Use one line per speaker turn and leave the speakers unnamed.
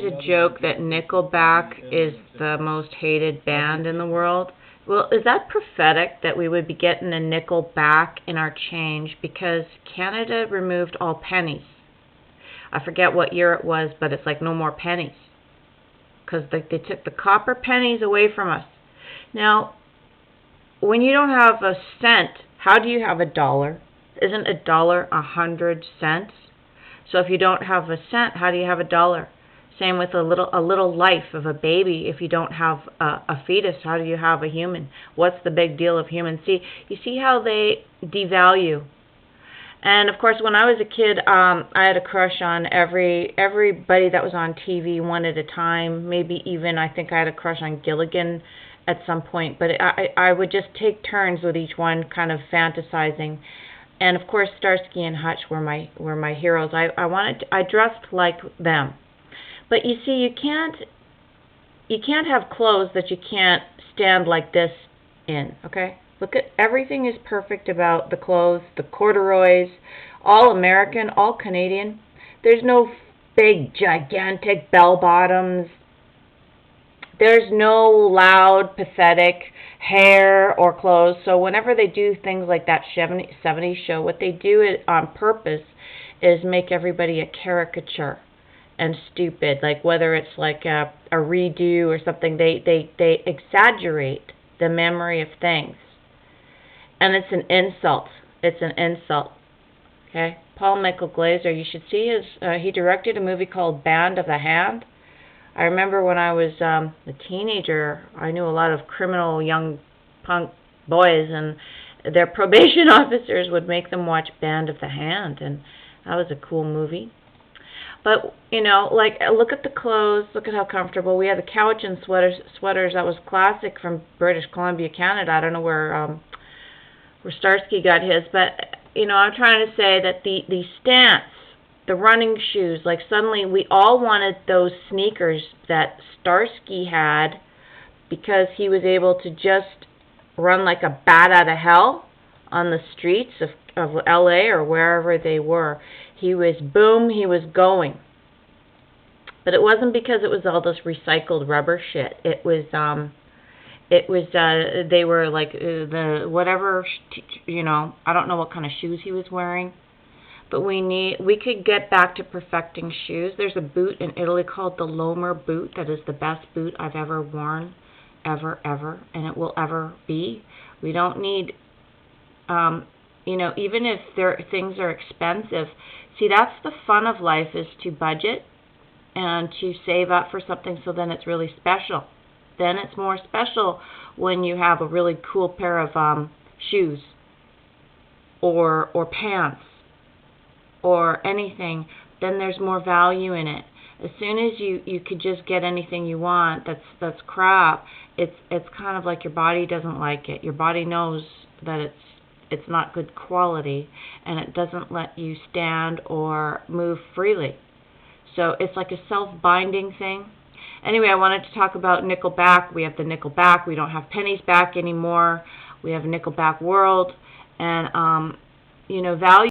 there's a joke that Nickelback is the most hated band in the world. Well, is that prophetic that we would be getting a nickel back in our change because Canada removed all pennies? I forget what year it was, but it's like no more pennies because they took the copper pennies away from us. Now, when you don't have a cent, how do you have a dollar? Isn't a dollar 100 cents? So if you don't have a cent, how do you have a dollar? Same with a little life of a baby. If you don't have a fetus, how do you have a human? What's the big deal of humans? See, you see how they devalue. And of course, when I was a kid, I had a crush on everybody that was on TV one at a time. Maybe even I think I had a crush on Gilligan at some point. But I would just take turns with each one, kind of fantasizing. And of course, Starsky and Hutch were my heroes. I dressed like them. But you see, you can't have clothes that you can't stand like this in, okay? Look at everything is perfect about the clothes, the corduroys, all American, all Canadian. There's no big, gigantic bell bottoms. There's no loud, pathetic hair or clothes. So whenever they do things like that 70s show, what they do on purpose is make everybody a caricature and stupid. Like whether it's like a redo or something, they exaggerate the memory of things. And it's an insult. It's an insult. Okay? Paul Michael Glaser, you should see he directed a movie called Band of the Hand. I remember when I was a teenager, I knew a lot of criminal young punk boys, and their probation officers would make them watch Band of the Hand, and that was a cool movie. But, you know, like, look at the clothes, look at how comfortable. We had the couch and sweaters. That was classic from British Columbia, Canada. I don't know where Starsky got his, but, you know, I'm trying to say that the stance, the running shoes, like suddenly we all wanted those sneakers that Starsky had because he was able to just run like a bat out of hell on the streets of LA or wherever they were. He was going. But it wasn't because it was all this recycled rubber shit. It was they were like the whatever, you know, I don't know what kind of shoes he was wearing. But we could get back to perfecting shoes. There's a boot in Italy called the Lomer boot that is the best boot I've ever worn, ever, and it will ever be. We don't need, you know, even if things are expensive. See, that's the fun of life, is to budget and to save up for something so then it's really special. Then it's more special when you have a really cool pair of shoes or pants or anything. Then there's more value in it. As soon as you could just get anything you want that's crap, it's kind of like your body doesn't like it. Your body knows that it's not good quality, and it doesn't let you stand or move freely. So it's like a self-binding thing. Anyway, I wanted to talk about Nickelback. We have the Nickelback. We don't have pennies back anymore. We have a Nickelback world, and you know, value